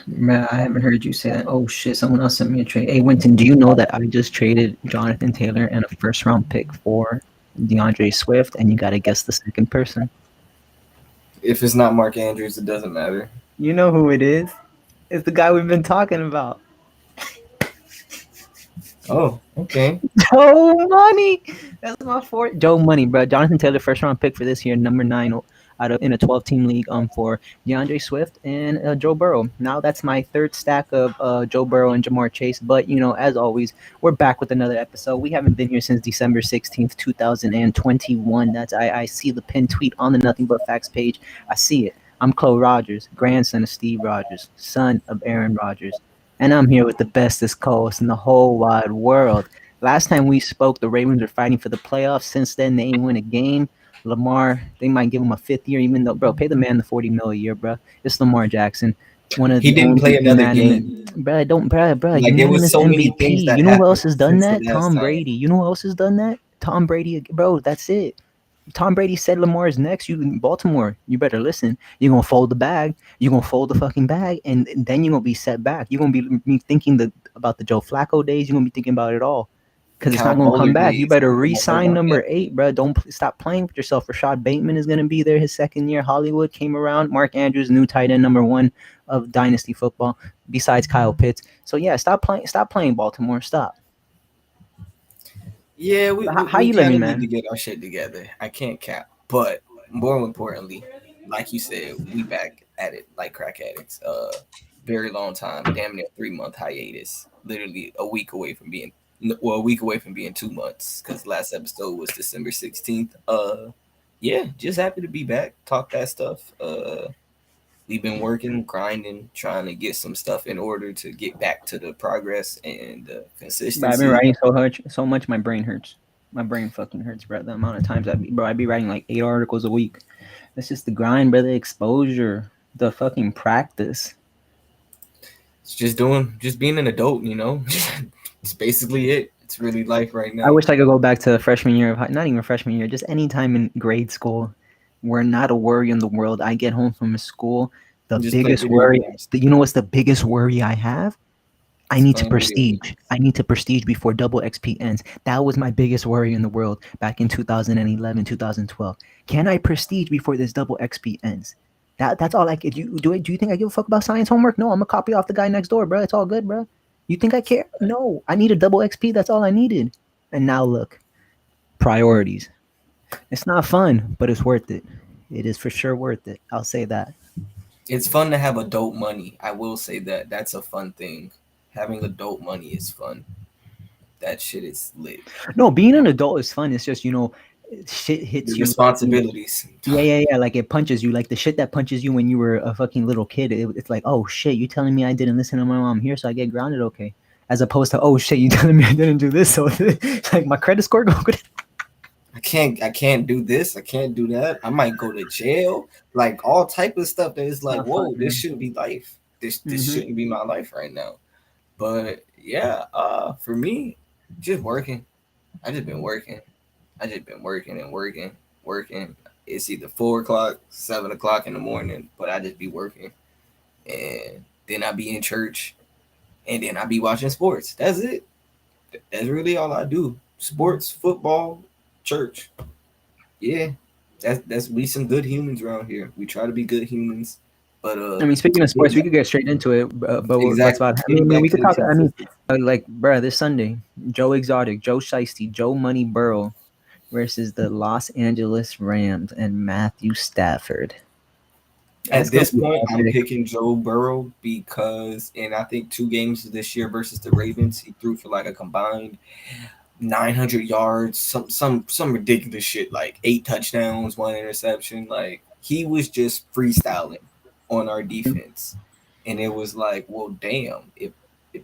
Man, I haven't heard you say that. Oh shit, someone else sent me a trade. Hey, Winton, do you know that I just traded Jonathan Taylor and a first round pick for DeAndre Swift? And you got to guess the second person. If it's not Mark Andrews, it doesn't matter. You know who it is? It's the guy we've been talking about. Oh, okay. Joe Money. That's my fourth. Joe Money, bro. Jonathan Taylor, first round pick for this year, number 9 out of in a 12-team league. For DeAndre Swift and Joe Burrow. Now that's my third stack of Joe Burrow and Jamar Chase. But as always, we're back with another episode. We haven't been here since December 16th, 2021. I see the pinned tweet on the Nothing But Facts page. I see it. I'm Chloe Rogers, grandson of Steve Rogers, son of Aaron Rodgers. And I'm here with the bestest co-host in the whole wide world. Last time we spoke, the Ravens were fighting for the playoffs. Since then, they ain't win a game. Lamar, they might give him a fifth year, even though, bro, pay the man the 40 mil a year, bro. It's Lamar Jackson, one of He the didn't only play another game. unanimous, bro. Don't, bro, Like there was unanimous so many MVP. things that You know who else happened has done since the that? last Tom time. Brady. You know who else has done that? Tom Brady, bro. That's it. Tom Brady said Lamar is next. You in Baltimore, you better listen. You're gonna fold the bag. You're gonna fold the fucking bag, and then you're gonna be set back. You're gonna be thinking about the Joe Flacco days. You're gonna be thinking about it all. Because it's not Kyle going to come Fuller back. You days. better They're re-sign gonna get number 8, bro. Don't stop playing with yourself. Rashad Bateman is going to be there his second year. Hollywood came around. Mark Andrews, new tight end number 1 of dynasty football, besides Kyle Pitts. So yeah, stop playing. Stop playing Baltimore. Stop. Yeah, we, How, we, how we you kind living, of need to man? get our shit together. I can't cap. But more importantly, like you said, we back at it like crack addicts. Very long time, damn near 3 month hiatus. Literally a week away from being, well, a week away from being 2 months. Because last episode was December 16th. Yeah, just happy to be back. Talk that stuff. We've been working, grinding, trying to get some stuff in order to get back to the progress and the Bro, I've been consistency. writing so much my brain hurts. My brain fucking hurts, bro. The amount of times I'd be writing like 8 articles a week. That's just the grind, bro. The exposure, the fucking practice. It's just being an adult. It's basically it. It's really life right I now. wish I could go back to freshman year of not even freshman year, just any time in grade school where not a worry in the world. I get home from school. The Just play biggest video worry, games. you know what's the biggest worry I have? I Just need to playing video prestige. games. I need to prestige before double XP ends. That was my biggest worry in the world back in 2011, 2012. Can I prestige before this double XP ends? That's all I could do you think I give a fuck about science homework? No, I'm gonna copy off the guy next door, bro. It's all good, bro. You think I care? No. I need a double XP. That's all I needed. And now look, priorities. It's not fun, but it's worth it. It is for sure worth it. I'll say that. It's fun to have adult money. I will say that. That's a fun thing. Having adult money is fun. That shit is lit. No, being an adult is fun. It's just, shit The hits you like, responsibilities. yeah. Like it punches you. Like the shit that punches you when you were a fucking little kid. It's like, oh shit, you telling me I didn't listen to my mom here, so I get grounded? Okay. As opposed to, oh shit, you telling me I didn't do this, so it's like my credit score go good. I can't do this. I can't do that. I might go to jail. Like all type of stuff that is It's like, not fun, whoa, this man. shouldn't be life. This Hmm. shouldn't be my life right now. But yeah, for me, just working. I just been working. I just been working and working, working. It's either 4 o'clock, 7 o'clock in the morning, but I just be working, and then I be in church, and then I be watching sports. That's it. That's really all I do. Sports, football, church. Yeah, that's we some good humans around here. We try to be good humans, but I mean, speaking of sports, getting we back, could get straight into it. But what's exactly about? getting I mean, back we to could the talk. I mean, consistency. like, bruh, this Sunday, Joe Exotic, Joe Shiesty, Joe Money Burrow versus the Los Angeles Rams and Matthew Stafford. That's At gonna this be point, I'm epic. picking Joe Burrow because in I think 2 games this year versus the Ravens, he threw for like a combined 900 yards, some ridiculous shit like 8 touchdowns, 1 interception. Like he was just freestyling on our defense, and it was like, well, damn, if, if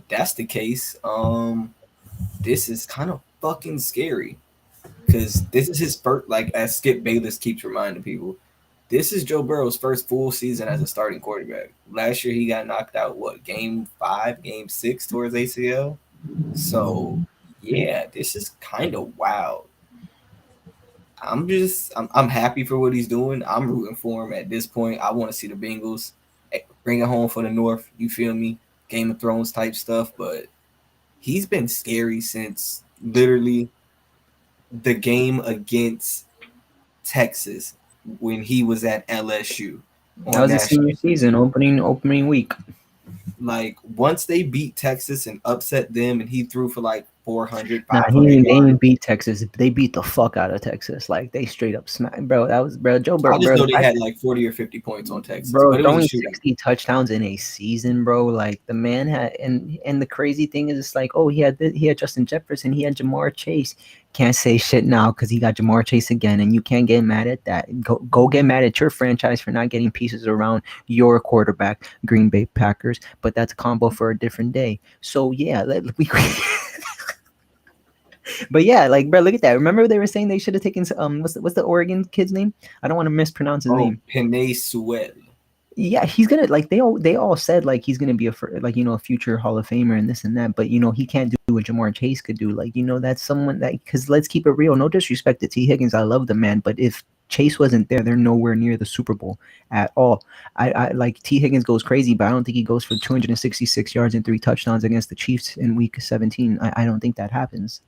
that's the case, this is kind of fucking scary because this is his first. Like as Skip Bayless keeps reminding people, this is Joe Burrow's first full season as a starting quarterback. Last year he got knocked out what game 5, game 6 towards ACL. So yeah, this is kind of wild. I'm happy for what he's doing. I'm rooting for him at this point. I want to see the Bengals bring it home for the North. You feel me? Game of Thrones type stuff, but he's been scary since literally the game against Texas when he was at LSU That on was the senior national season, TV. opening week. Like once they beat Texas and upset them, and he threw for like 400, Nah, 500 they yards. didn't beat Texas. They beat the fuck out of Texas. Like they straight up smacked, bro. That was bro. Joe I Burrow, just bro. know The they fact had like 40 or 50 points on Texas, bro, but it was a throwing shootout. 60 touchdowns in a season, bro. Like the man had, and the crazy thing is, it's like, oh, he had Justin Jefferson, he had Jamar Chase. Can't say shit now because he got Jamar Chase again, and you can't get mad at that. Go get mad at your franchise for not getting pieces around your quarterback, Green Bay Packers. But that's a combo for a different day. So yeah, we. But yeah, like bro, look at that. Remember they were saying they should have taken what's the Oregon kid's name? I don't want to mispronounce his Oh, name. Penei Sewell. Yeah, he's gonna like they all said like he's gonna be like a future Hall of Famer and this and that, but he can't do what Jamar Chase could do. Like that's someone that, because let's keep it real. No disrespect to T Higgins, I love the man, but if Chase wasn't there, they're nowhere near the Super Bowl at all. I like T Higgins goes crazy, but I don't think he goes for 266 yards and 3 touchdowns against the Chiefs in Week 17. I don't think that happens.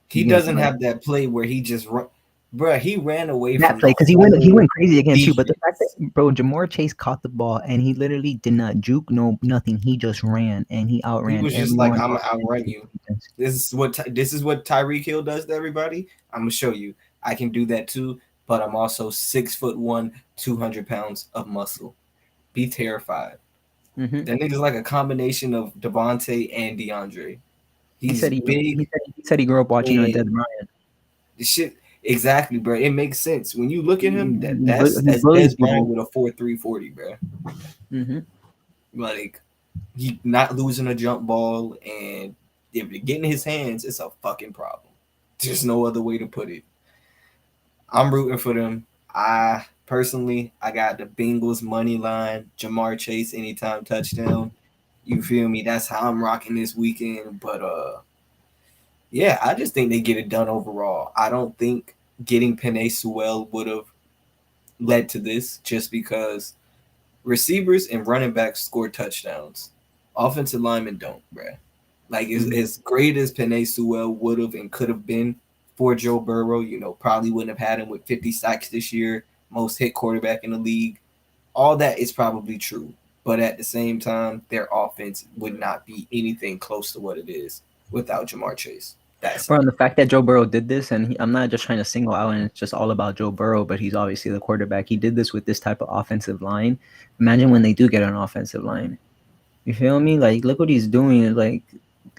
He doesn't have that play where he just run. Bro, he ran away That from play the because he whole went crazy against you, but the fact defense. that bro Jamar Chase caught the ball and he literally did not juke, no nothing. He just ran and he He outran was just like, everyone I'm on gonna outrun you. defense. This is what Tyreek Hill does to everybody. I'm gonna show you. I can do that too, but I'm also 6'1", 200 pounds of muscle. Be terrified. Mm-hmm. That nigga's like a combination of Devontae and DeAndre. He He's said big. he said he grew up watching And Dead Ryan. the shit exactly, bro. It makes sense when you look at him. He That's bullies Des Bryant people. with a 4.340, bro. Mm-hmm. Like he not losing a jump ball, and if it get in his hands, it's a fucking problem. There's no other way to put it. I'm rooting for them. I got the Bengals money line, Jamar Chase anytime touchdown. You feel me? That's how I'm rocking this weekend. But yeah, I just think they get it done overall. I don't think getting Penei Sewell would have led to this, just because receivers and running backs score touchdowns. Offensive linemen don't, bruh. Like as great as Penei Sewell would have and could have been for Joe Burrow, probably wouldn't have had him with 50 sacks this year, most hit quarterback in the league. All that is probably true. But at the same time, their offense would not be anything close to what it is without Jamar Chase. That's Bro, and the fact that Joe Burrow did this, and I'm not just trying to single out, and it's just all about Joe Burrow, but he's obviously the quarterback. He did this with this type of offensive line. Imagine when they do get an offensive line. You feel me? Like, look what he's doing. Like,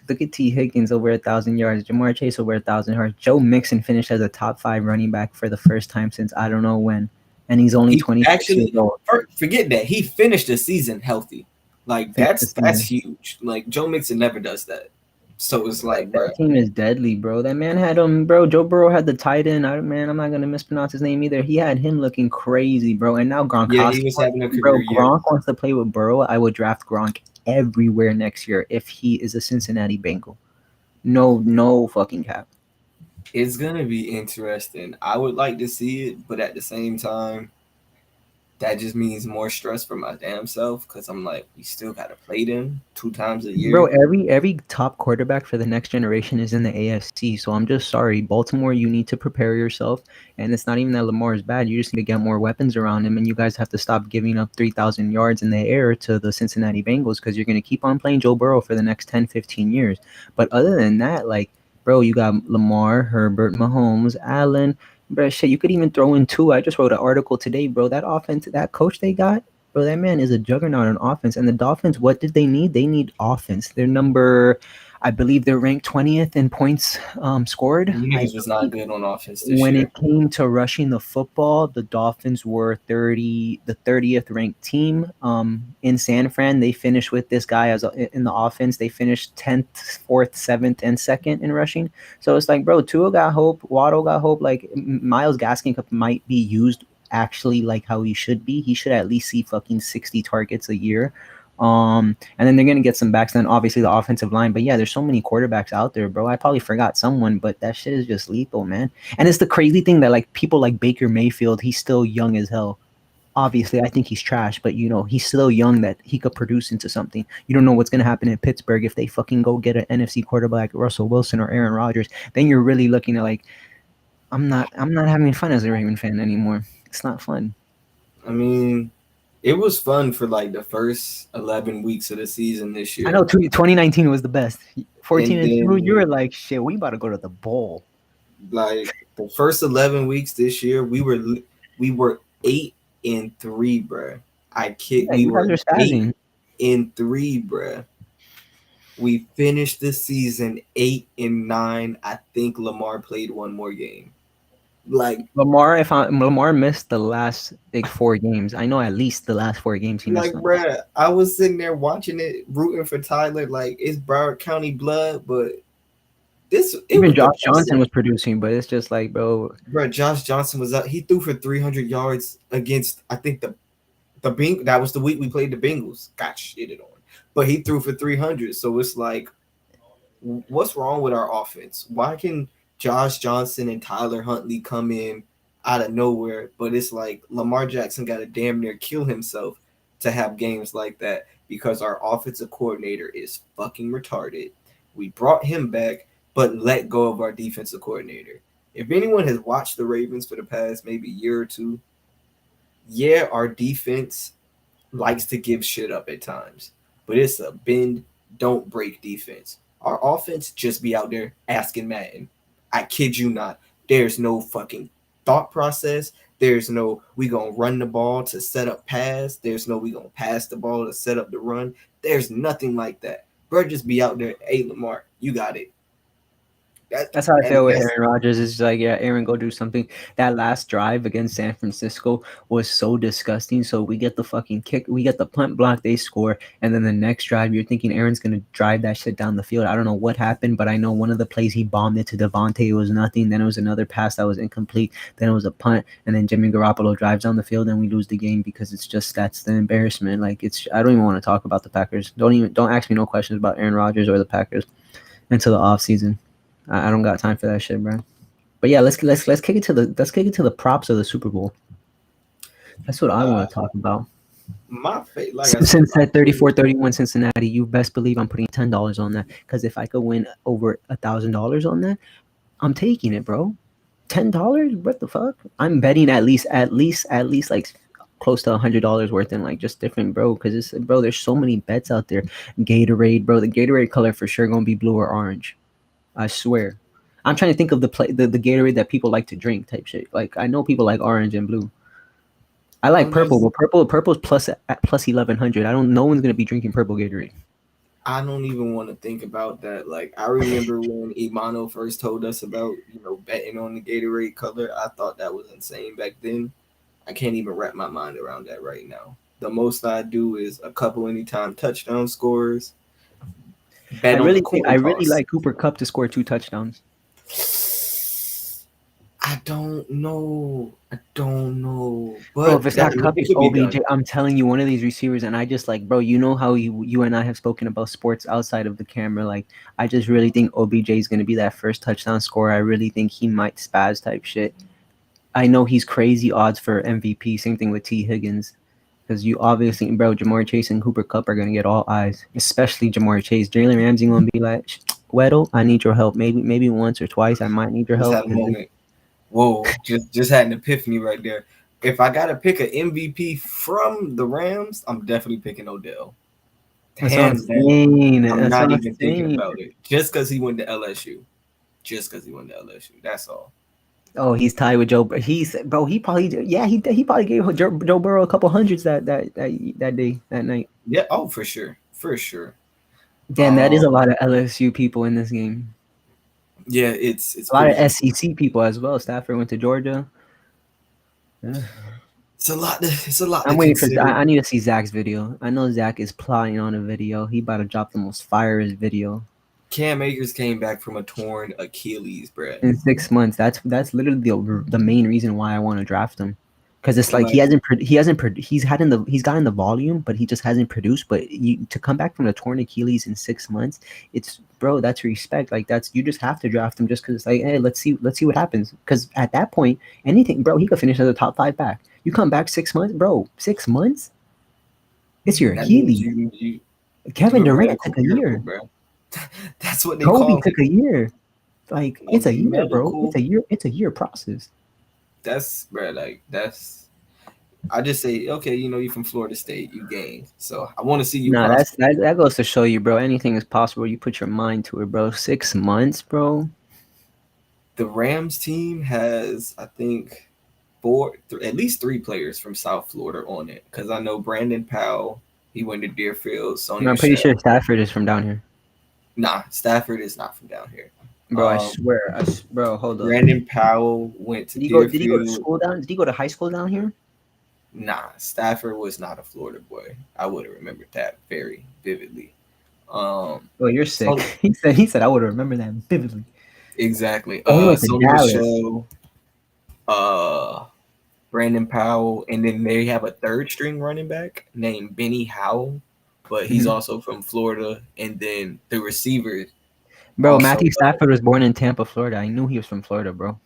look at T. Higgins over 1,000 yards, Jamar Chase over 1,000 yards. Joe Mixon finished as a top 5 running back for the first time since I don't know when, and he's only 26 years old. Forget that he finished the season healthy. Like that's huge. Like Joe Mixon never does that. So it's like, bro, that team is deadly, bro. That man had bro. Joe Burrow had the tight end. I'm not gonna mispronounce his name either. He had him looking crazy, bro. And now Gronkowski, yeah, he was having a career bro. year. Gronk wants to play with Burrow. I would draft Gronk everywhere next year if he is a Cincinnati Bengal. No fucking cap. It's gonna be interesting. I would like to see it, but at the same time, that just means more stress for my damn self, because I'm like, we still gotta play them 2 times a year. Bro, every top quarterback for the next generation is in the AFC. So I'm just sorry, Baltimore. You need to prepare yourself, and it's not even that Lamar is bad. You just need to get more weapons around him, and you guys have to stop giving up 3,000 yards in the air to the Cincinnati Bengals, because you're gonna keep on playing Joe Burrow for the next 10, 15 years. But other than that, like, bro, you got Lamar, Herbert, Mahomes, Allen. Bro, shit, you could even throw in 2. I just wrote an article today, bro. That offense, that coach they got, bro, that man is a juggernaut on offense. And the Dolphins, what did they need? They need offense. I believe they're ranked 20th in points scored. Niggas was not good on offense this when year. it came to rushing the football, the Dolphins were the 30th ranked team. In San Fran, they finished with this guy in the offense. They finished 10th, 4th, 7th, and 2nd in rushing. So it's like, bro, Tua got hope, Waddle got hope. Like Myles Gaskin might be used actually like how he should be. He should at least see fucking 60 targets a year. And then they're gonna get some backs. Then obviously the offensive line. But yeah, there's so many quarterbacks out there, bro. I probably forgot someone, but that shit is just lethal, man. And it's the crazy thing that like people like Baker Mayfield, he's still young as hell. obviously I think he's trash, but he's still young that he could produce into something. You don't know what's gonna happen in Pittsburgh if they fucking go get an NFC quarterback, Russell Wilson or Aaron Rodgers. Then you're really looking at like I'm not having fun as a Raven fan anymore. It's not fun. I mean, it was fun for like the first 11 weeks of the season this I know year. 2019 was the best. 14 And and 2, you were then like, shit, we about to go to the bowl. like the first 11 weeks this year, we were 8-3, bruh. I kid, Yeah, we you were guys are eight spazzing. and 3, bruh. We finished the season 8-9. I think Lamar played one more game. Like, Lamar missed the last like 4 games. I know at least the last 4 games he missed them. bruh, I was sitting there watching it, rooting for Tyler. Like, it's Broward County blood, but it Even was the Josh Johnson was producing, but it's just like, bro, bro. Josh Johnson was up. He threw for 300 yards against, I think, that was the week we played the Bengals. Got shitted on, but he threw for 300. So it's like, what's wrong with our offense? Why can Josh Johnson and Tyler Huntley come in out of nowhere, but it's like Lamar Jackson got to damn near kill himself to have games like that because our offensive coordinator is fucking retarded. We brought him back, but let go of our defensive coordinator. If anyone has watched the Ravens for the past maybe year or two, yeah, our defense likes to give shit up at times, but it's a bend, don't break defense. Our offense just be out there asking Madden. I kid you not. There's no fucking thought process. There's no we gonna run the ball to set up pass. There's no we gonna pass the ball to set up the run. There's nothing like that. Bro, just be out there. Hey Lamar, you got it. that's how I And feel with that's Aaron Rodgers. It's just like, yeah, Aaron, go do something. That last drive against San Francisco was so disgusting. So we get the fucking kick, we get the punt block, they score, and then the next drive, you're thinking Aaron's gonna drive that shit down the field. I don't know what happened, but I know one of the plays he bombed it to Devontae, it was nothing. Then it was another pass that was incomplete. Then it was a punt, and then Jimmy Garoppolo drives down the field, and we lose the game because it's just that's the embarrassment. Like I don't even want to talk about the Packers. Don't ask me no questions about Aaron Rodgers or the Packers until the off season. I don't got time for that shit, bro. But yeah, let's kick it to the props of the Super Bowl. That's what I want to talk about. my fate. Like I said, Since that 34-31 Cincinnati, you best believe I'm putting $10 on that. Because if I could win over $1,000 on that, I'm taking it, bro. $10? What the fuck? I'm betting at least like close to $100 worth in like just different, bro. Because it's bro, there's so many bets out there. Gatorade, bro. The Gatorade color for sure gonna be blue or orange. I swear. I'm trying to think of the Gatorade that people like to drink type shit. Like I know people like orange and blue. I like I'm purple, just but purple's plus at plus 1100. No one's gonna be drinking purple Gatorade. I don't even want to think about that. Like I remember when Imano first told us about, betting on the Gatorade color. I thought that was insane back then. I can't even wrap my mind around that right now. The most I do is a couple anytime touchdown scores. Bet on the I coin really toss. like Cooper Cup to score 2 touchdowns. I don't know. Bro, if But it's not Cup, it it's could be OBJ. done. I'm telling you, one of these receivers, and I just like, bro, you know how you and I have spoken about sports outside of the camera. Like, I just really think OBJ is gonna be that first touchdown scorer. I really think he might spaz type shit. I know he's crazy odds for MVP. Same thing with T. Higgins. Because you obviously, bro, Jamar Chase and Cooper Cup are gonna get all eyes, especially Jamar Chase. Jalen Ramsey gonna be like, Weddle, I need your help. Maybe once or twice, I might need your Just help. had a moment. Whoa, just had an epiphany right there. If I gotta pick an MVP from the Rams, I'm definitely picking Odell. That's what I'm Hands down. saying. I'm That's what not I'm even thinking saying. about it. Just because he went to LSU. Just because he went to LSU. That's all. Oh, he's tied with Joe. He's bro. He probably he probably gave Joe Burrow a couple hundreds that day that night. Yeah. Oh, for sure. For sure. Damn, that is a Um. lot of LSU people in this game. Yeah. It's A lot pretty. of SEC people as well. Stafford went to Georgia. Yeah. It's a lot. It's a lot to I'm waiting for. consider. I need to see Zach's video. I know Zach is plotting on a video. He about to drop the most firest video Cam Akers came back from a torn Achilles, bruh. in 6 months. That's literally the main reason why I want to draft him. Because it's like Like he's gotten the volume, but he just hasn't produced. But to come back from a torn Achilles in 6 months, it's bro, that's respect. Like that's you just have to draft him just because it's like, hey, let's see what happens. Because at that point, anything, bro, he could finish as a top 5 back. You come back 6 months, bro. 6 months, it's your That means Achilles. you Kevin do a Durant medical took a miracle, year. bro. That's what they Kobe call took it. a year. Like it's a year, bro. It's Medical. a year. It's a year process. That's bro. Like that's. I just say, okay, you from Florida State, you gained. So I want to see you Nah, prosper. that goes to show you, bro. Anything is possible. You put your mind to it, bro. 6 months, bro. The Rams team has, I think, four, at least three players from South Florida on it. Because I know Brandon Powell, he went to Deerfield. Sony No, I'm pretty Michelle. sure Stafford is from down here, Nah, Stafford is not from down here. bro. I swear, bro. Hold up. Brandon Powell went to Did he go? Did he go to Deerfield. school down? Did he go to high school down here? Nah, Stafford was not a Florida boy. I would have remembered that very vividly. Oh, you're sick. So, He said I would remember that vividly. exactly. Oh, he went to Sony Dallas. Michelle, Brandon Powell, and then they have a third string running back named Benny Howell, but he's also from Florida. And then the receiver, Bro, also, Matthew Stafford was born in Tampa, Florida. I knew he was from Florida, bro.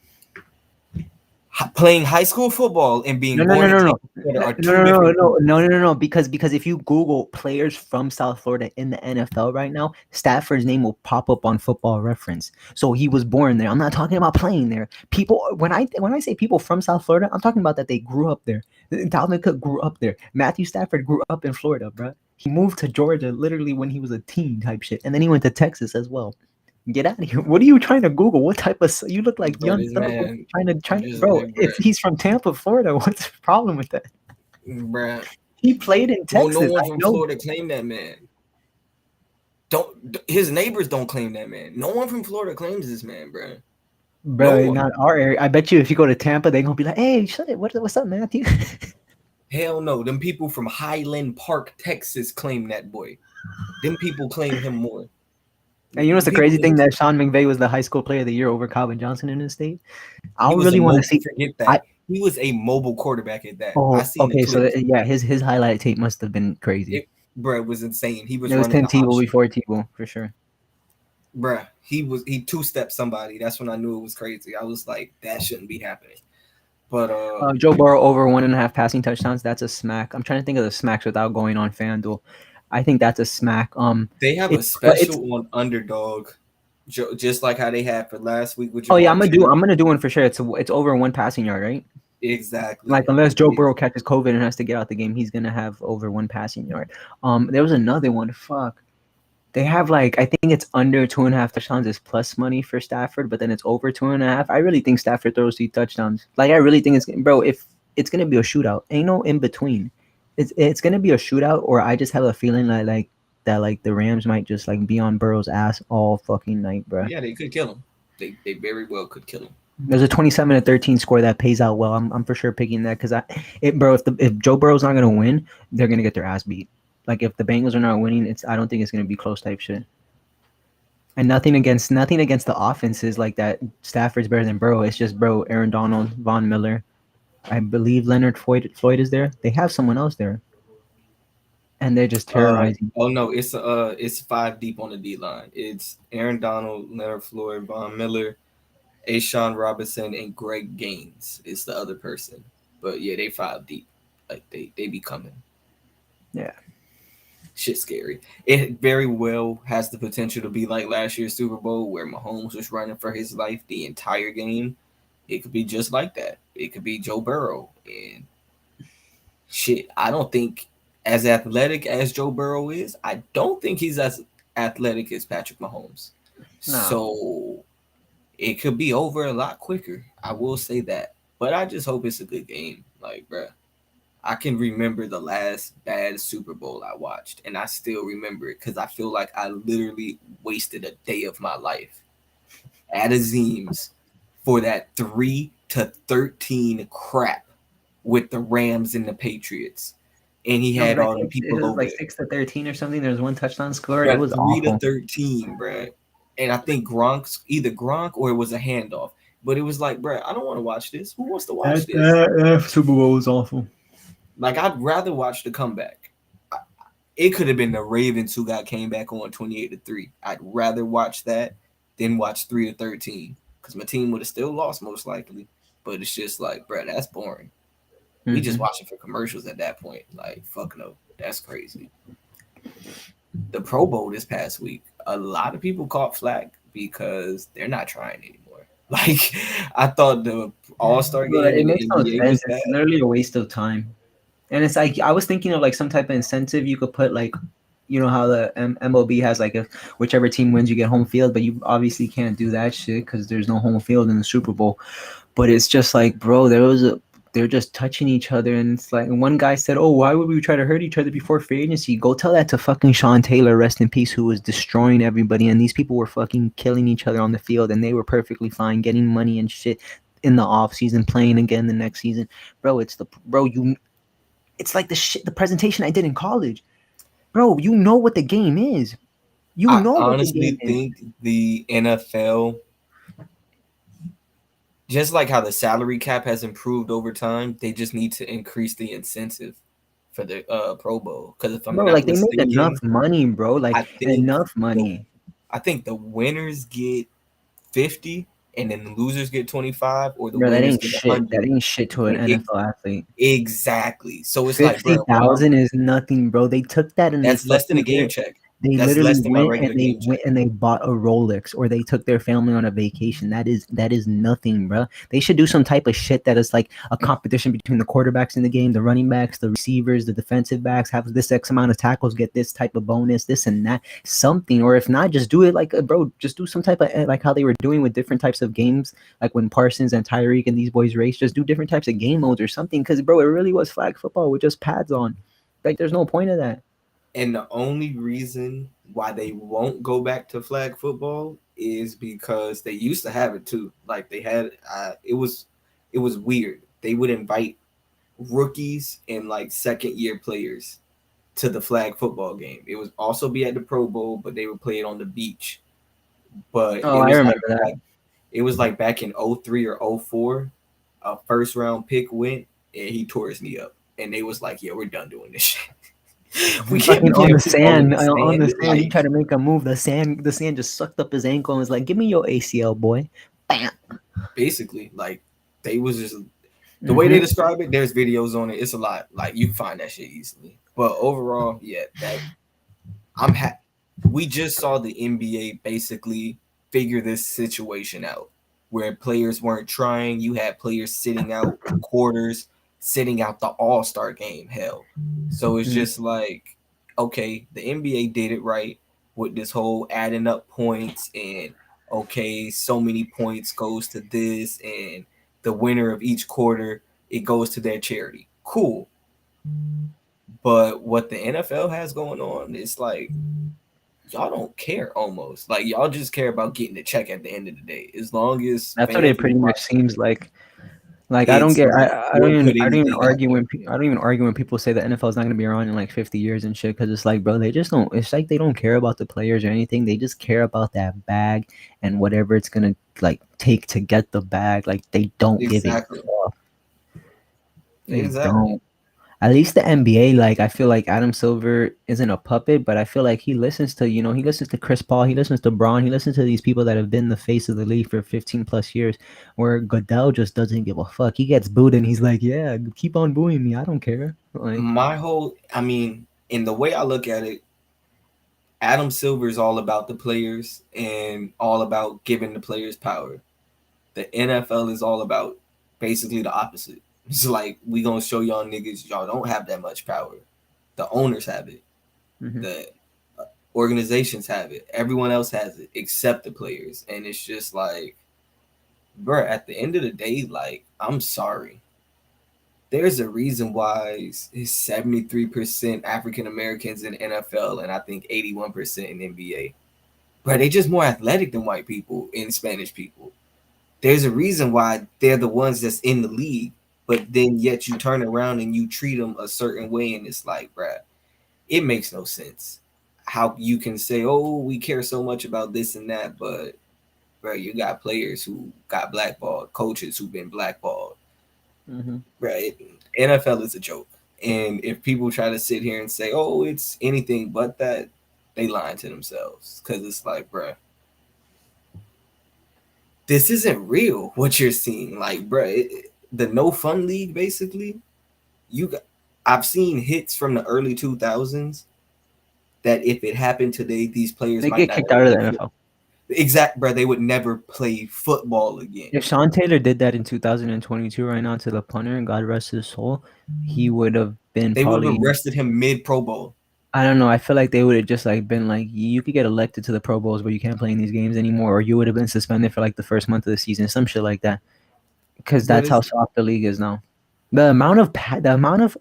playing high school football and being No, born in Tampa, Florida are two different. no. Because if you Google players from South Florida in the NFL right now, Stafford's name will pop up on Football Reference. So he was born there. I'm not talking about playing there. People, when I say people from South Florida, I'm talking about that they grew up there. Dalvin Cook grew up there. Matthew Stafford grew up in Florida, bro. He moved to Georgia literally when he was a teen type shit, and then he went to Texas as well. Get out of here! What are you trying to Google? What type of you look like Bro, young this thug? man, Bro? like, If he's from Tampa, Florida, what's the problem with that? bro, He played in Texas. no one from Florida claimed that man. His neighbors don't claim that man. No one from Florida claims this man, bro. Bro, not our area. I bet you if you go to Tampa, they're gonna be like, "Hey, shut it! What's up, Matthew?" Hell no. Them people from Highland Park, Texas, claim that boy. Them people claim him more. And you know what's the crazy thing? That Sean McVay was the high school player of the year over Calvin Johnson in his state. I really want to see. Forget that. He was a mobile quarterback at that. Oh, okay. So yeah, his highlight tape must have been crazy. Bro, it was insane. He was. It was Tim Tebow before Tebow for sure. Bruh, he two-stepped somebody. That's when I knew it was crazy. I was like, that shouldn't be happening. But Joe Burrow over 1.5 passing touchdowns. That's a smack. I'm trying to think of the smacks without going on FanDuel. I think that's a smack. They have a special on Underdog, just like how they had for last week. Oh yeah, I'm gonna do one for sure. It's over 1 passing yard, right? Exactly. Like unless Joe Burrow catches COVID and has to get out the game, he's gonna have over 1 passing yard. There was another one. Fuck. They have I think it's under 2.5 touchdowns is plus money for Stafford, but then it's over 2.5. I really think Stafford throws 3 touchdowns. I really think if it's gonna be a shootout, ain't no in between. It's gonna be a shootout, or I just have a feeling that the Rams might just be on Burrow's ass all fucking night, bro. Yeah, they could kill him. They very well could kill him. There's a 27-13 score that pays out well. I'm for sure picking that because if Joe Burrow's not gonna win, they're gonna get their ass beat. If the Bengals are not winning, I don't think it's gonna be close type shit. And nothing against the offenses like that. Stafford's better than Burrow. It's just Aaron Donald, Von Miller. I believe Leonard Floyd is there. They have someone else there, and they're just terrorizing. Oh no, it's 5 deep on the D line. It's Aaron Donald, Leonard Floyd, Von Miller, Ashawn Robinson, and Greg Gaines is the other person. But yeah, they 5 deep. They be coming. Yeah. Shit scary. It very well has the potential to be like last year's Super Bowl where Mahomes was running for his life the entire game. It could be just like that. It could be Joe Burrow. And shit, I don't think as athletic as Joe Burrow is, I don't think he's as athletic as Patrick Mahomes. No. So it could be over a lot quicker. I will say that. But I just hope it's a good game. Bruh. I can remember the last bad Super Bowl I watched, and I still remember it because I feel like I literally wasted a day of my life at Azim's for that 3-13 crap with the Rams and the Patriots, and he had all the people over. It was 6-13 or something. There was 1 touchdown score. Bro, it was 3-13, bro. And I think either Gronk or it was a handoff, but it was bro, I don't want to watch this. Who wants to watch this? Super Bowl was awful. I'd rather watch the comeback. it could have been the Ravens who came back on 28-3. I'd rather watch that than watch 3-13 because my team would have still lost most likely. But it's just like, bro, that's boring. We just watching for commercials at that point. Like, fuck no, that's crazy. The Pro Bowl this past week, a lot of people caught flack because they're not trying anymore. Like, I thought the All-Star But game it in the makes no NBA sense. was It's bad. literally a waste of time. And it's like I was thinking of like some type of incentive you could put, like, you know how the MLB has like, if whichever team wins you get home field, but you obviously can't do that shit because there's no home field in the Super Bowl. But it's just like, bro, they're just touching each other, and it's like, and one guy said, "Oh, why would we try to hurt each other before free agency?" Go tell that to fucking Sean Taylor, rest in peace, who was destroying everybody, and these people were fucking killing each other on the field, and they were perfectly fine, getting money and shit in the off season, playing again the next season, bro. It's like the shit, the presentation I did in college, bro. You know what the game is. You I know what the game honestly is. think the NFL, just like how the salary cap has improved over time, they just need to increase the incentive for the Pro Bowl. Because if I'm Bro, not like they make enough mistaken, money, bro. Like I think enough the money. I think the winners get 50, and then the losers get 25, or the Bro, that winners ain't get shit. That 100. ain't shit to an NFL athlete. Exactly. So it's like, bro, when I'm 50,000 is nothing, bro. They took that and that's less than a game check. they That's literally less than my regular game check. went and they bought a Rolex, or they took their family on a vacation. That is nothing, bro. They should do some type of shit that is like a competition between the quarterbacks in the game, the running backs, the receivers, the defensive backs. Have this X amount of tackles, get this type of bonus, this and that, something. Or if not, just do it like, bro. Just do some type of, like how they were doing with different types of games, like when Parsons and Tyreek and these boys race. Just do different types of game modes or something, because bro, it really was flag football with just pads on. Like, there's no point of that. And the only reason why they won't go back to flag football is because they used to have it too. Like they had, it was weird. They would invite rookies and like second year players to the flag football game. It would also be at the Pro Bowl, but they would play it on the beach. But Oh, I remember that. it was like back in 03 or 04, a first round pick went and he tore his knee up. And they was like, yeah, we're done doing this shit. We can't be Fucking on playing the football in sand, the on the sand. sand, he Like, tried to make a move. The sand just sucked up his ankle and was like, "Give me your ACL, boy." Bam. basically, like they was just the way they Mm-hmm. describe it. There's videos on it. It's a lot. Like you can find that shit easily. But overall, yeah, that I'm happy. We just saw the NBA basically figure this situation out where players weren't trying. You had players sitting out quarters, sitting out the All Star game. Hell, so it's just like, okay, the NBA did it right with this whole adding up points and okay, so many points goes to this and the winner of each quarter it goes to their charity. Cool. But what the NFL has going on is like y'all don't care almost. Like y'all just care about getting the check at the end of the day. As long as That's what it fans are pretty much watching, seems like. Like I don't it's get, like we're I putting don't the even league out argue there. I don't even argue when people say the NFL is not going to be around in like 50 years and shit, because it's like, bro, they just don't. It's like they don't care about the players or anything. They just care about that bag and whatever it's gonna like take to get the bag. Like they don't give a Exactly. fuck. They Exactly. don't. At least the NBA, like I feel like Adam Silver isn't a puppet, but I feel like he listens to, he listens to Chris Paul, he listens to Braun, he listens to these people that have been the face of the league for 15 plus years, where Goodell just doesn't give a fuck. He gets booed and he's like, yeah, keep on booing me. I don't care. Like, I mean, in the way I look at it, Adam Silver is all about the players and all about giving the players power. The NFL is all about basically the opposite. It's like we gonna show y'all niggas y'all don't have that much power. The owners have it. mhm. The organizations have it. Everyone else has it except the players. And it's just like, bro, at the end of the day, like, I'm sorry. There's a reason why it's 73% African Americans in NFL and I think 81% in NBA. Bro, they just more athletic than white people and Spanish people. There's a reason why they're the ones that's in the league, but then yet you turn around and you treat them a certain way, and it's like, bruh, it makes no sense how you can say, "Oh, we care so much about this and that," but bro, you got players who got blackballed, coaches who've been blackballed. Mm-hmm. Right? NFL is a joke. And if people try to sit here and say, "Oh, it's anything but that," they lying to themselves because it's like, bruh, this isn't real. What you're seeing, like, bruh, the no fun league, basically. You, got, I've seen hits from the early 2000s that if it happened today, these players They might get not kicked out of the ever NFL. exact, bro. They would never play football again. If Sean Taylor did that in 2022 right now to the punter, and God rest his soul, he would have been They would have probably. arrested him mid Pro Bowl. I don't know. I feel like they would have just like been like, you could get elected to the Pro Bowls, but you can't play in these games anymore, or you would have been suspended for like the first month of the season, some shit like that. Because But that's how it's soft the league is now. The amount of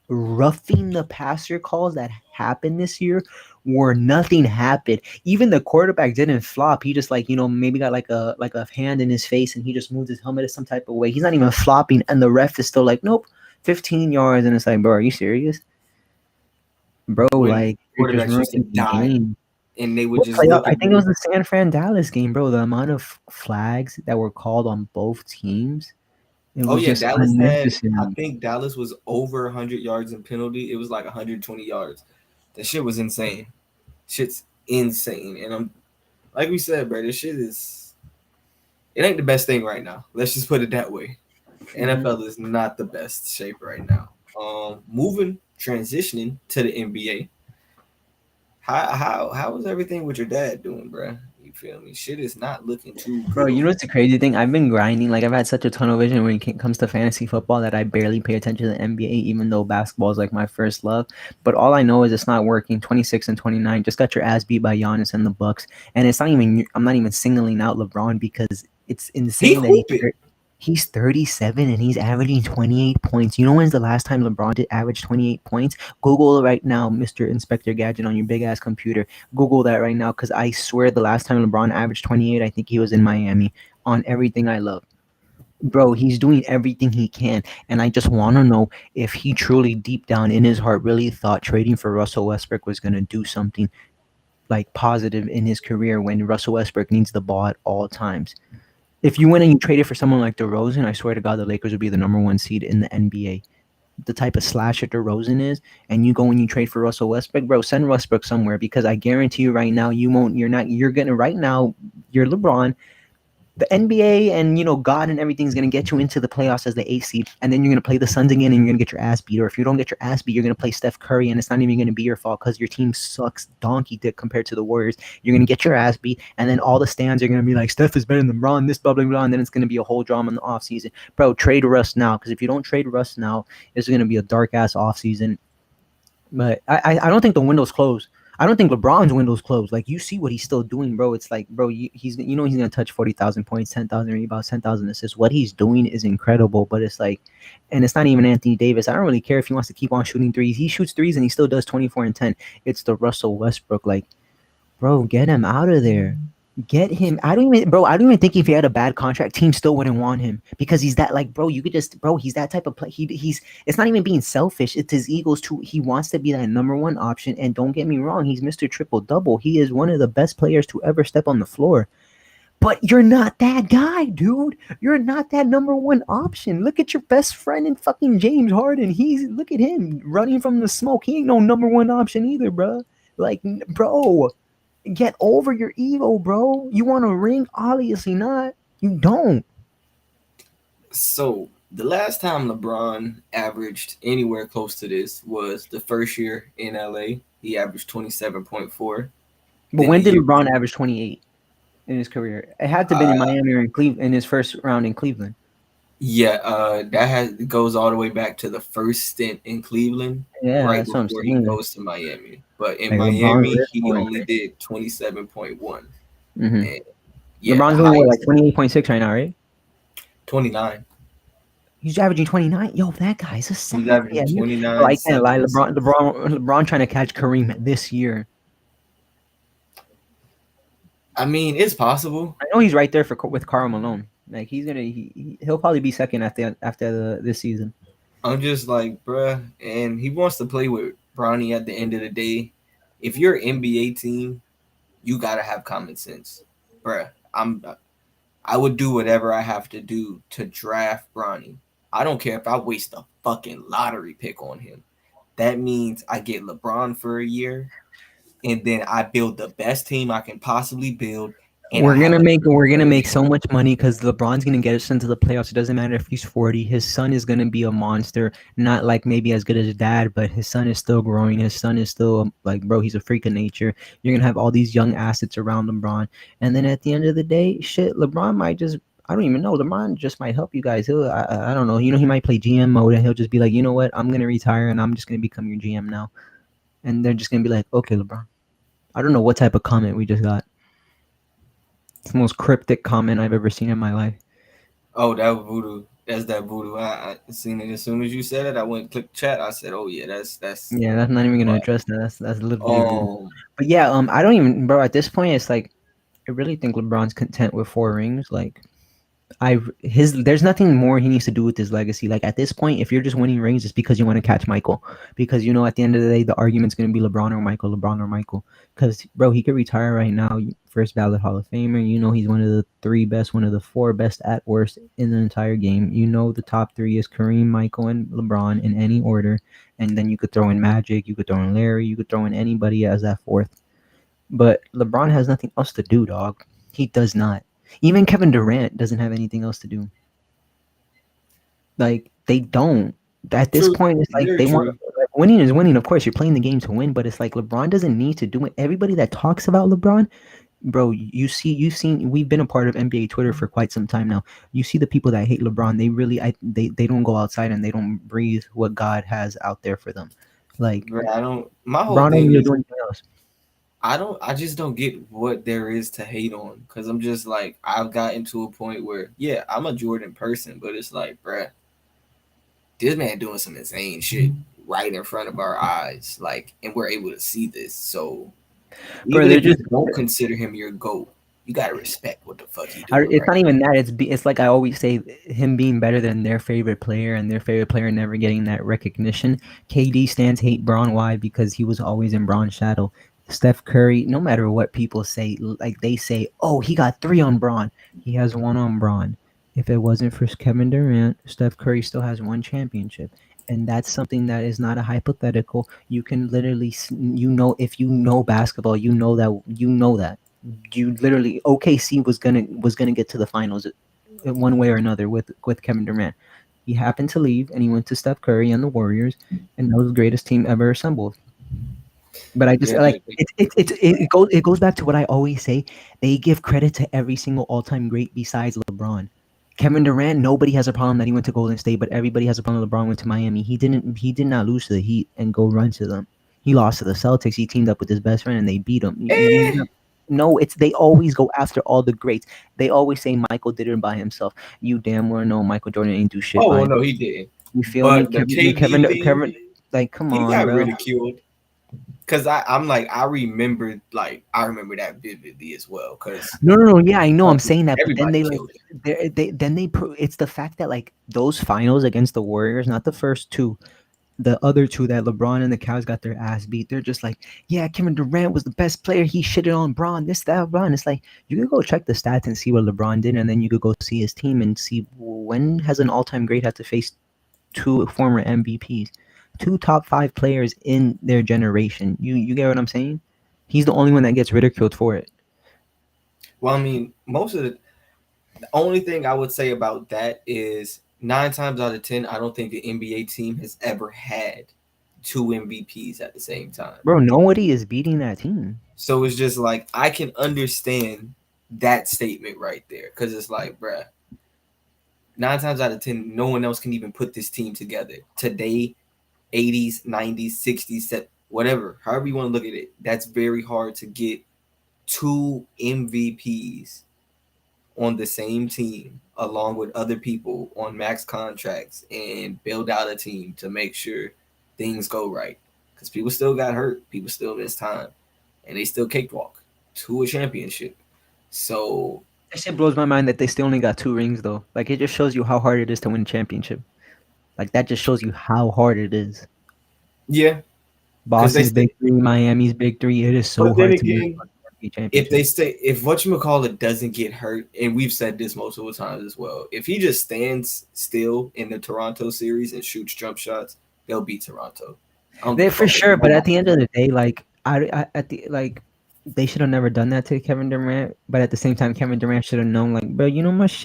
roughing the passer calls that happened this year, where nothing happened. Even the quarterback didn't flop. He just like maybe got like a hand in his face and he just moved his helmet some type of way. He's not even flopping, and the ref is still like, nope, 15 yards, and it's like, bro, are you serious, bro? when Like you're just quarterbacks used to ruining the die game. and they would What just playoff? look I at think it was you. the San Fran Dallas game, bro. The amount of flags that were called on both teams, it Oh was yeah, just Dallas had. I unnecessary. think Dallas was over 100 yards in penalty. It was like 120 yards. That shit was insane. Shit's insane. And I'm like we said, bro. This shit is. It ain't the best thing right now. Let's just put it that way. Mhm. NFL is not the best shape right now. Moving, transitioning to the NBA. How is everything with your dad doing, bro? You feel me? Shit is not looking too Bro, good you over know what's the crazy thing? I've been grinding. Like I've had such a tunnel vision when it comes to fantasy football that I barely pay attention to the NBA, even though basketball is like my first love. But all I know is it's not working. 26 and 29, just got your ass beat by Giannis and the Bucks. And it's not even. I'm not even singling out LeBron because it's He insane that hooping. he's 37 and he's averaging 28 points. You know when's the last time LeBron did average 28 points? Google it right now, Mr. Inspector Gadget, on your big ass computer. Google that right now, because I swear the last time LeBron averaged 28, I think he was in Miami on Everything I Love. Bro, he's doing everything he can. And I just want to know if he truly, deep down in his heart, really thought trading for Russell Westbrook was going to do something like positive in his career when Russell Westbrook needs the ball at all times. If you went and you traded for someone like DeRozan, I swear to God, the Lakers would be the number one seed in the NBA. The type of slasher DeRozan is, and you go and you trade for Russell Westbrook, bro, send Westbrook somewhere because I guarantee you right now, you won't. You're not. You're gonna right now. You're LeBron. The NBA and God and everything's gonna get you into the playoffs as the eighth seed, and then you're gonna play the Suns again, and you're gonna get your ass beat. Or if you don't get your ass beat, you're gonna play Steph Curry, and it's not even gonna be your fault because your team sucks donkey dick compared to the Warriors. You're gonna get your ass beat, and then all the stands are gonna be like Steph is better than LeBron, this blah blah blah, and then it's gonna be a whole drama in the offseason. Bro, trade Russ now because if you don't trade Russ now, it's gonna be a dark ass offseason. But I don't think the window's closed. I don't think LeBron's window's closed. Like you see what he's still doing, bro. It's like, bro, he's he's gonna touch 40,000 points, 10,000 rebounds, 10,000 assists. What he's doing is incredible. But it's like, and it's not even Anthony Davis. I don't really care if he wants to keep on shooting threes. He shoots threes and he still does 24 and 10. It's the Russell Westbrook. Like, bro, get him out of there. Get him. I don't even think if he had a bad contract, team still wouldn't want him because he's that like, bro. You could just, bro. He's that type of play. He's. It's not even being selfish. It's his egos too. He wants to be that number one option. And don't get me wrong, he's Mr. Triple Double. He is one of the best players to ever step on the floor. But you're not that guy, dude. You're not that number one option. Look at your best friend in fucking James Harden. Look at him running from the smoke. He ain't no number one option either, bro. Like, bro. Get over your ego, bro. You want a ring? Obviously not. You don't. So the last time LeBron averaged anywhere close to this was the first year in LA. He averaged 27.4. But Then the when did year LeBron average 28 in his career? It had to have been in uh Miami or in Cleveland in his first round in Cleveland. yeah, that has goes all the way back to the first stint in Cleveland, Yeah, right that's what I'm before he saying. goes to Miami. But in Like LeBron's Miami, really he going only crazy. did 27.1. Mm-hmm. And yeah, the LeBron's doing what, like highest 28.6 right now, right? 29. He's averaging 29. Yo, that guy's a He's savage. Yeah, averaging bro, 29, I can't lie. 7 assists. LeBron trying to catch Kareem this year. I mean, it's possible. I know he's right there with Karl Malone. Like he'll probably be second after this season. I'm just like, bruh, and he wants to play with Bronny at the end of the day. If you're an NBA team, you gotta have common sense, bruh. I would do whatever I have to do to draft Bronny. I don't care if I waste a fucking lottery pick on him. That means I get LeBron for a year, and then I build the best team I can possibly build, and I We're have gonna a make so much money because LeBron's gonna get us into the playoffs. It doesn't matter if he's 40. His son is gonna be a monster. Not like maybe as good as his dad, but his son is still growing. His son is still like, bro, he's a freak of nature. You're gonna have all these young assets around LeBron, and then at the end of the day, shit, LeBron might just. I don't even know. LeBron just might help you guys. I don't know. You know, he might play GM mode and he'll just be like, you know what? I'm gonna retire and I'm just gonna become your GM now. And they're just gonna be like, okay, LeBron. I don't know what type of comment we just got. It's the most cryptic comment I've ever seen in my life. Oh, that voodoo. That's that voodoo. I seen it as soon as you said it. I went click chat. I said, "Oh yeah, that's." Yeah, that's not even gonna But, address that. That's a little bit of voodoo. um, But yeah, I don't even, bro. At this point, it's like I really think LeBron's content with 4 rings. Like there's nothing more he needs to do with his legacy. Like at this point, if you're just winning rings, it's because you want to catch Michael. Because you know at the end of the day, the argument's gonna be LeBron or Michael, LeBron or Michael. Because bro, he could retire right now, first ballot Hall of Famer. You know he's one of the 3 best, one of the 4 best at worst in the entire game. You know the top 3 is Kareem, Michael, and LeBron in any order. And then you could throw in Magic, you could throw in Larry, you could throw in anybody as that fourth. But LeBron has nothing else to do, dog. He does not. Even Kevin Durant doesn't have anything else to do. Like they don't. At this true. point, it's like Very they want true. like, winning is winning. Of course, you're playing the game to win, but it's like LeBron doesn't need to do it. Everybody that talks about LeBron, bro, you've seen. We've been a part of NBA Twitter for quite some time now. You see the people that hate LeBron. They really, they don't go outside and they don't breathe what God has out there for them. Like Bro, I don't. My whole LeBron don't thing need to is do anything else. I just don't get what there is to hate on because I'm just like I've gotten to a point where yeah, I'm a Jordan person, but it's like, bruh, this man doing some insane shit right in front of our eyes, like, and we're able to see this. So Bro, even they're if you just don't consider him your GOAT, you gotta respect what the fuck he doing it's right not even that. It's like I always say, him being better than their favorite player, and their favorite player never getting that recognition. KD stands hate Braun. Why? Because he was always in Braun's shadow. Steph Curry, no matter what people say, like they say, oh, he got 3 on Braun. He has 1 on Braun. If it wasn't for Kevin Durant, Steph Curry still has 1 championship. And that's something that is not a hypothetical. You can literally, you know, if you know basketball, you know that you literally OKC was gonna get to the finals one way or another with Kevin Durant. He happened to leave and he went to Steph Curry and the Warriors, and that was the greatest team ever assembled. But I just Yeah, like it goes back to what I always say. They give credit to every single all time great besides LeBron. Kevin Durant, nobody has a problem that he went to Golden State, but everybody has a problem LeBron went to Miami. He did not lose to the Heat and go run to them. He lost to the Celtics. He teamed up with his best friend and they beat him. No, it's they always go after all the greats. They always say Michael did it by himself. You damn well know Michael Jordan ain't do shit oh by well, himself. no, he didn't. You feel me? But the KD thing, Like, come he on, got bro. ridiculed. Cause I'm like I remember that vividly as well. Cause No. Yeah, I know. I'm saying that, but then everybody they like killed him. it's the fact that like those finals against the Warriors, not the first 2, the other 2 that LeBron and the Cavs got their ass beat. They're just like, yeah, Kevin Durant was the best player. He shitted on Braun. This that Braun. It's like you could go check the stats and see what LeBron did, and then you could go see his team and see when has an all-time great had to face 2 former MVPs, 2 top 5 players in their generation. You get what I'm saying? He's the only one that gets ridiculed for it. Well, I mean, the only thing I would say about that is 9 times out of 10, I don't think the NBA team has ever had 2 MVPs at the same time. Bro, nobody is beating that team. So it's just like I can understand that statement right there because it's like, bruh, 9 times out of 10, no one else can even put this team together today. 80s, 90s, 60s, whatever, however you want to look at it. That's very hard to get 2 MVPs on the same team along with other people on max contracts and build out a team to make sure things go right. Because people still got hurt, people still missed time, and they still cakewalk to a championship. So That shit blows my mind that they still only got 2 rings though. Like it just shows you how hard it is to win a championship. Like that just shows you how hard it is. yeah, because they Boston's still. big 3, Miami's big 3. It is so But then hard to win. again, NBA if they championship. stay, if whatchamacallit doesn't get hurt, and we've said this multiple times as well, if he just stands still in the Toronto series and shoots jump shots, they'll beat Toronto. I don't They give a for fuck what sure, but at nobody the end of says. the day, like I at the like they should have never done that to Kevin Durant. But at the same time, Kevin Durant should have known, like, bro,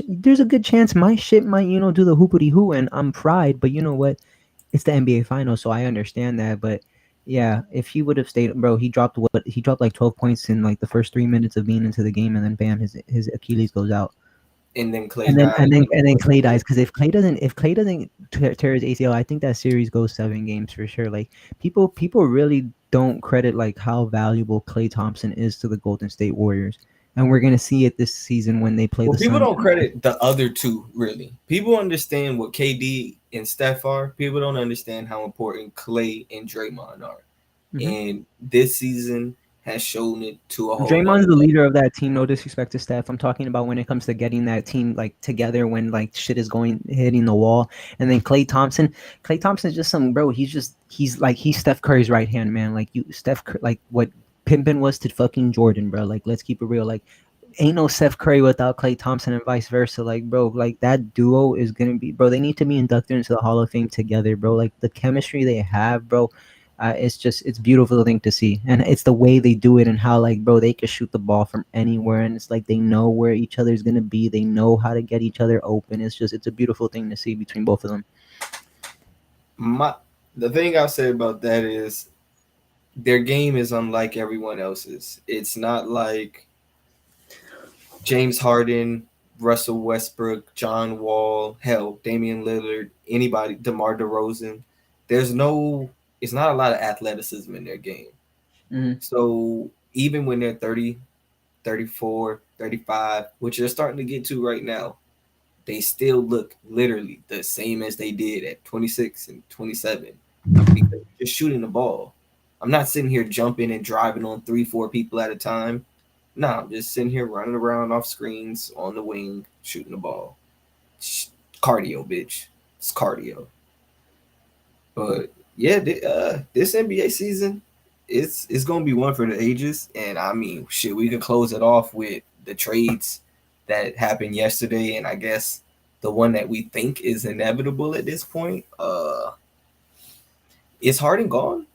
there's a good chance my shit might, do the hoopity hoo, and I'm fried. But you know what? It's the NBA Finals, so I understand that. But yeah, if he would have stayed, bro, he dropped like 12 points in like the first 3 minutes of being into the game, and then bam, his Achilles goes out. And then Clay And then died and then in the and then fourth Clay dies quarter. because if Clay doesn't tear his ACL, I think that series goes 7 games for sure. Like people really don't credit like how valuable Clay Thompson is to the Golden State Warriors, and we're gonna see it this season when they play Well, the people Suns. don't credit the other two really. People understand what KD and Steph are. People don't understand how important Clay and Draymond are. Mhm. And this season has shown it to a whole Draymond's nother the level. leader of that team. No disrespect to Steph. I'm talking about when it comes to getting that team like together when like shit is going hitting the wall. And then Clay Thompson. Clay Thompson is just some bro. He's Steph Curry's right hand man. Like like what Pimpin was to fucking Jordan, bro. Like let's keep it real. Like ain't no Steph Curry without Clay Thompson and vice versa. Like bro, like that duo is gonna be bro. They need to be inducted into the Hall of Fame together, bro. Like the chemistry they have, bro. It's beautiful thing to see, and it's the way they do it and how like bro they can shoot the ball from anywhere, and it's like they know where each other's gonna be. They know how to get each other open. It's a beautiful thing to see between both of them. My the thing I'll say about that is their game is unlike everyone else's. It's not like James Harden, Russell Westbrook, John Wall, hell, Damian Lillard, anybody, DeMar DeRozan. There's no, it's not a lot of athleticism in their game. Mm-hmm. So even when they're 30, 34, 35, which they're starting to get to right now, they still look literally the same as they did at 26 and 27 because you're just shooting the ball. I'm not sitting here jumping and driving on 3, 4 people at a time. No, I'm just sitting here running around off screens on the wing, shooting the ball. Cardio, bitch. It's cardio. But yeah, this NBA season, it's gonna be one for the ages. And I mean, shit, we could close it off with the trades that happened yesterday, and I guess the one that we think is inevitable at this point. Is Harden gone?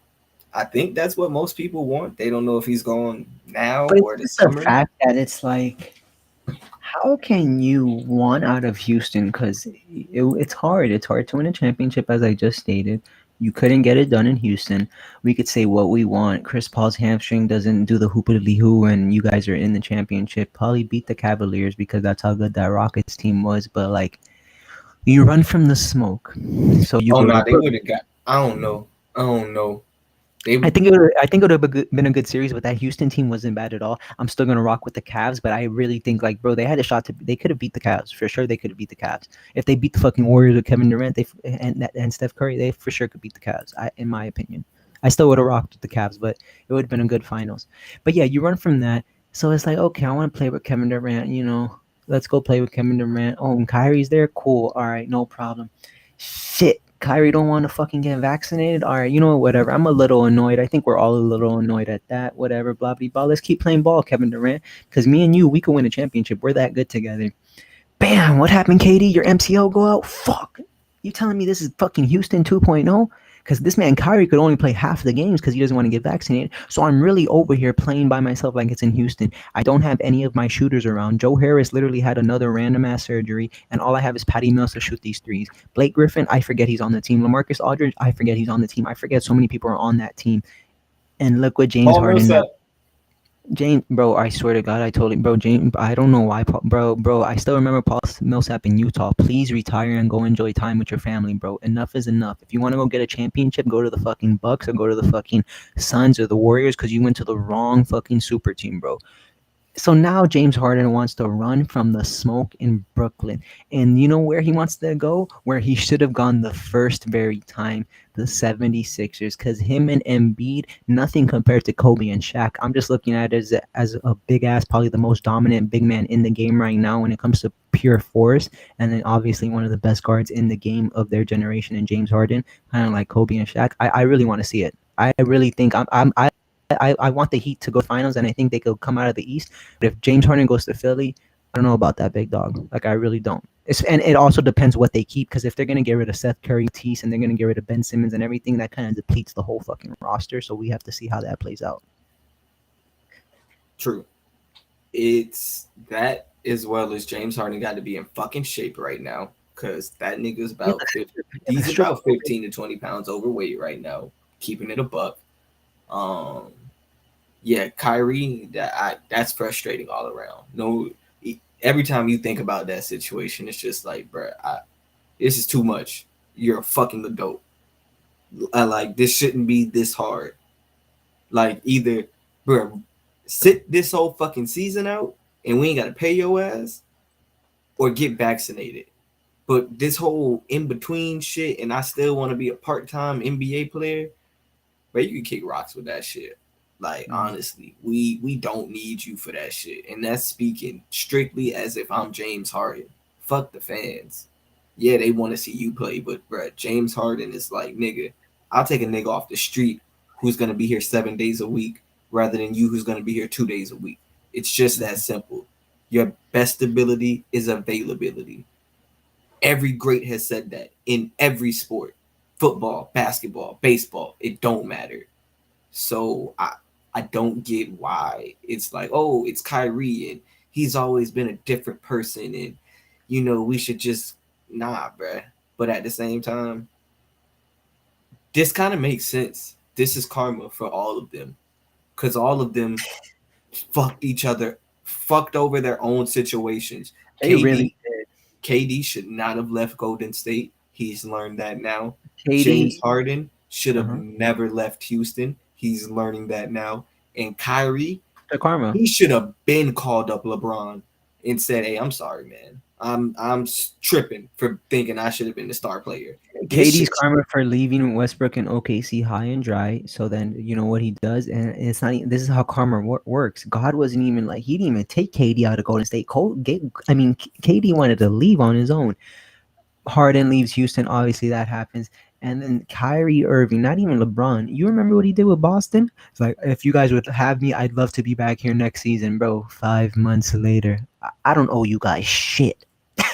I think that's what most people want. They don't know if he's gone now But it's or this just the summer. fact that it's like, how can you want out of Houston? Because it's hard. It's hard to win a championship, as I just stated. You couldn't get it done in Houston. We could say what we want. Chris Paul's hamstring doesn't do the hoopity hoo, and you guys are in the championship. Probably beat the Cavaliers because that's how good that Rockets team was. But like, you run from the smoke, so you Oh go no, to they would have got. I don't know. I don't know. They I think it would have been a good series, but that Houston team wasn't bad at all. I'm still gonna rock with the Cavs, but I really think like bro, they had a shot they could have beat the Cavs for sure. They could have beat the Cavs if they beat the fucking Warriors with Kevin Durant. And Steph Curry, they for sure could beat the Cavs. In my opinion, I still would have rocked with the Cavs, but it would have been a good finals. But yeah, you run from that, so it's like okay, I want to play with Kevin Durant. Let's go play with Kevin Durant. Oh, and Kyrie's there, cool. All right, no problem. Shit, Kyrie don't want to fucking get vaccinated. All right, whatever. I'm a little annoyed. I think we're all a little annoyed at that. Whatever, blah blah blah. Let's keep playing ball, Kevin Durant, because me and you, we could win a championship. We're that good together. Bam! What happened, KD? Your MCL go out? Fuck! You telling me this is fucking Houston 2.0? Because this man Kyrie could only play half the games because he doesn't want to get vaccinated. So I'm really over here playing by myself like it's in Houston. I don't have any of my shooters around. Joe Harris literally had another random ass surgery, and all I have is Patty Mills to shoot these threes. Blake Griffin, I forget he's on the team. LaMarcus Aldridge, I forget he's on the team. I forget so many people are on that team. And look what James Paul Harden. Millsap. James, bro, I swear to God, I told him, bro, James, I don't know why, bro, I still remember Paul Millsap in Utah. Please retire and go enjoy time with your family, bro. Enough is enough. If you want to go get a championship, go to the fucking Bucks or go to the fucking Suns or the Warriors because you went to the wrong fucking super team, bro. So now James Harden wants to run from the smoke in Brooklyn. And you know where he wants to go? Where he should have gone the first very time, the 76ers. Because him and Embiid, nothing compared to Kobe and Shaq. I'm just looking at it as a big ass, probably the most dominant big man in the game right now when it comes to pure force. And then obviously one of the best guards in the game of their generation in James Harden, kind of like Kobe and Shaq. I really want to see it. I really think I want the Heat to go to finals, and I think they could come out of the East. But if James Harden goes to Philly, I don't know about that big dog. Like I really don't. And it also depends what they keep because if they're gonna get rid of Seth Curry, Tease, and they're gonna get rid of Ben Simmons and everything, that kind of depletes the whole fucking roster. So we have to see how that plays out. True. It's that as well as James Harden got to be in fucking shape right now because that nigga's about 50, he's about 15 to 20 pounds overweight right now, keeping it a buck. Yeah, Kyrie, that's frustrating all around. No, every time you think about that situation, it's just like, bro, this is too much. You're a fucking adult. Like this shouldn't be this hard. Like either, bro, sit this whole fucking season out and we ain't gotta pay your ass, or get vaccinated. But this whole in between shit, and I still want to be a part-time NBA player, but you can kick rocks with that shit. Like honestly, we don't need you for that shit. And that's speaking strictly as if I'm James Harden. Fuck the fans. Yeah, they want to see you play, but bro, James Harden is like, nigga, I'll take a nigga off the street who's gonna be here 7 days a week rather than you who's gonna be here 2 days a week. It's just that simple. Your best ability is availability. Every great has said that in every sport. Football, basketball, baseball, it don't matter. So I don't get why it's like, oh, it's Kyrie and he's always been a different person and we should just bruh. But at the same time, this kind of makes sense. This is karma for all of them. Because all of them fucked each other, fucked over their own situations. KD should not have left Golden State. He's learned that now. James Harden should have never left Houston. He's learning that now. And Kyrie, the karma. He should have been called up LeBron and said, "Hey, I'm sorry, man. I'm tripping for thinking I should have been the star player." KD's karma for leaving Westbrook and OKC high and dry. So then you know what he does, and it's not. This is how karma works. God wasn't even like he didn't even take KD out of Golden State. KD wanted to leave on his own. Harden leaves Houston. Obviously, that happens. And then Kyrie Irving, not even LeBron. You remember what he did with Boston? It's like, if you guys would have me, I'd love to be back here next season, bro. 5 months later, I don't owe you guys shit.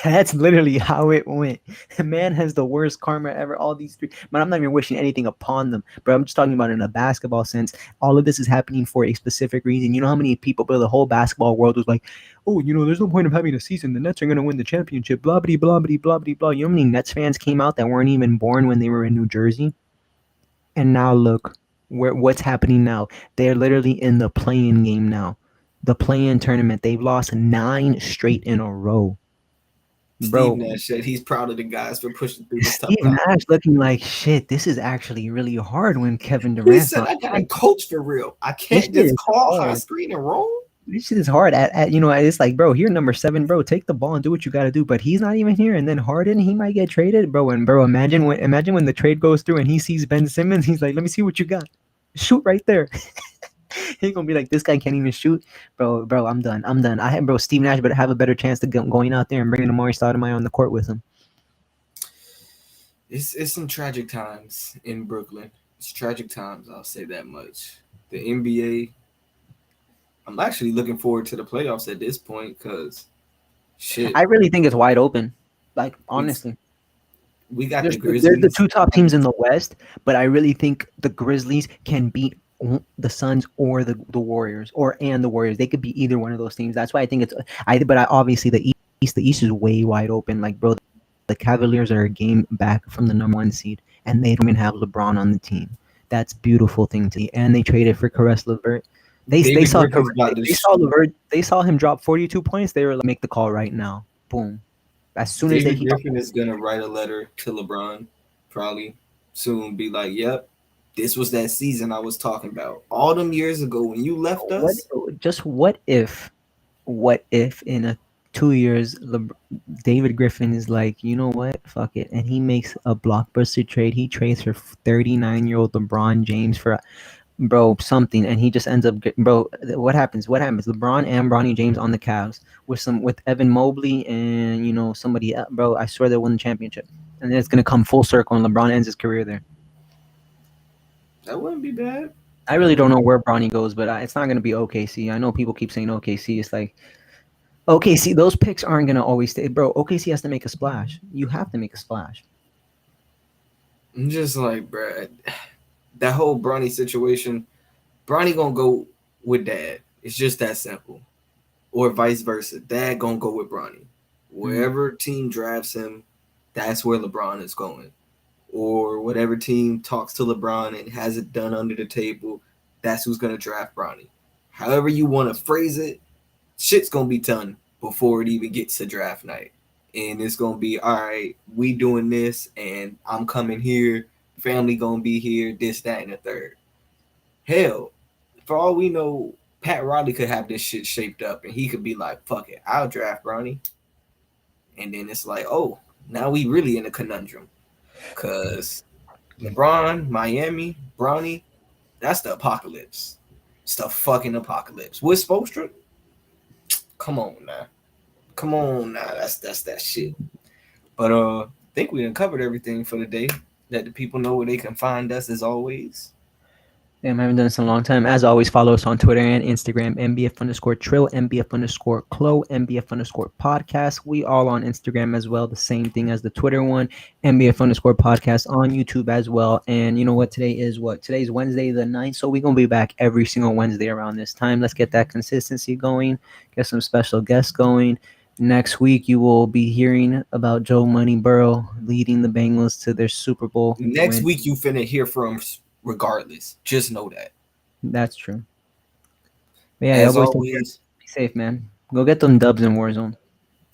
That's literally how it went. The man has the worst karma ever. All these three, but I'm not even wishing anything upon them. But I'm just talking about in a basketball sense. All of this is happening for a specific reason. You know how many people, but the whole basketball world was like, oh, there's no point of having a season. The Nets are going to win the championship. Blah, blah, blah, blah, blah, blah, blah. You know how many Nets fans came out that weren't even born when they were in New Jersey? And now look, what's happening now. They're literally in the play-in game now. The play-in tournament. They've lost 9 straight in a row. Steve Nash said he's proud of the guys for pushing through this tough time. Steve Nash looking like shit. This is actually really hard when Kevin Durant. He said, "I got to coach for real. I can't just call high screen and roll." This shit is hard. It's like, bro, you're number 7, bro. Take the ball and do what you got to do. But he's not even here. And then Harden, he might get traded, bro. And bro, imagine when the trade goes through and he sees Ben Simmons. He's like, let me see what you got. Shoot right there. He's gonna be like, this guy can't even shoot, bro. I'm done. Steve Nash better have a better chance to going out there and bringing Amar'e Stoudemire on the court with him. It's some tragic times in Brooklyn. It's tragic times. I'll say that much. The NBA. I'm actually looking forward to the playoffs at this point because, shit. I really think it's wide open. Like honestly, we got the Grizzlies. They're the 2 top teams in the West, but I really think the Grizzlies can beat the Suns or the Warriors and the Warriors. They could be either one of those teams. That's why I think obviously the East is way wide open. Like, bro, the Cavaliers are a game back from the number 1 seed, and they don't even have LeBron on the team. That's a beautiful thing to see. And they traded for Caris LeVert. They saw him drop 42 points. They were like, make the call right now. Boom. As soon as David Griffin is gonna write a letter to LeBron, probably soon. Be like, yep. This was that season I was talking about. All them years ago when you left us. What if in 2 years David Griffin is like, you know what? Fuck it. And he makes a blockbuster trade. He trades for 39-year-old LeBron James for something, and he just ends up what happens? LeBron and Bronny James on the Cavs with Evan Mobley and somebody else. Bro, I swear they'll win the championship. And then it's gonna come full circle and LeBron ends his career there. That wouldn't be bad. I really don't know where Bronny goes, but it's not going to be OKC. I know people keep saying OKC. It's like OKC. Those picks aren't going to always stay, bro. OKC has to make a splash. You have to make a splash. I'm just like, bruh, that whole Bronny situation. Bronny gonna go with Dad. It's just that simple. Or vice versa. Dad gonna go with Bronny. Wherever team drafts him, that's where LeBron is going. Or whatever team talks to LeBron and has it done under the table, that's who's gonna draft Bronny. However you want to phrase it, shit's gonna be done before it even gets to draft night. And it's gonna be, all right, we doing this, and I'm coming here, family gonna be here, this, that, and the third. Hell, for all we know, Pat Riley could have this shit shaped up, and he could be like, "Fuck it, I'll draft Bronny." And then it's like, oh, now we really in a conundrum, cause LeBron, Miami, Bronny, that's the apocalypse. It's the fucking apocalypse. With Spoelstra, come on now, that's that shit. But I think we uncovered everything for the day. Let the people know where they can find us as always. Damn, I haven't done this in a long time. As always, follow us on Twitter and Instagram, MBF_Trill, MBF_Clo, MBF_Podcast. We all on Instagram as well, the same thing as the Twitter one, MBF_Podcast on YouTube as well. And you know what? Today is what? Today's Wednesday the 9th, so we're going to be back every single Wednesday around this time. Let's get that consistency going, get some special guests going. Next week, you will be hearing about Joe Money Burrow leading the Bengals to their Super Bowl Next win. week, you finna hear from regardless. Just know that. That's true. But yeah, As boys, always, be safe, man. Go get them dubs in Warzone.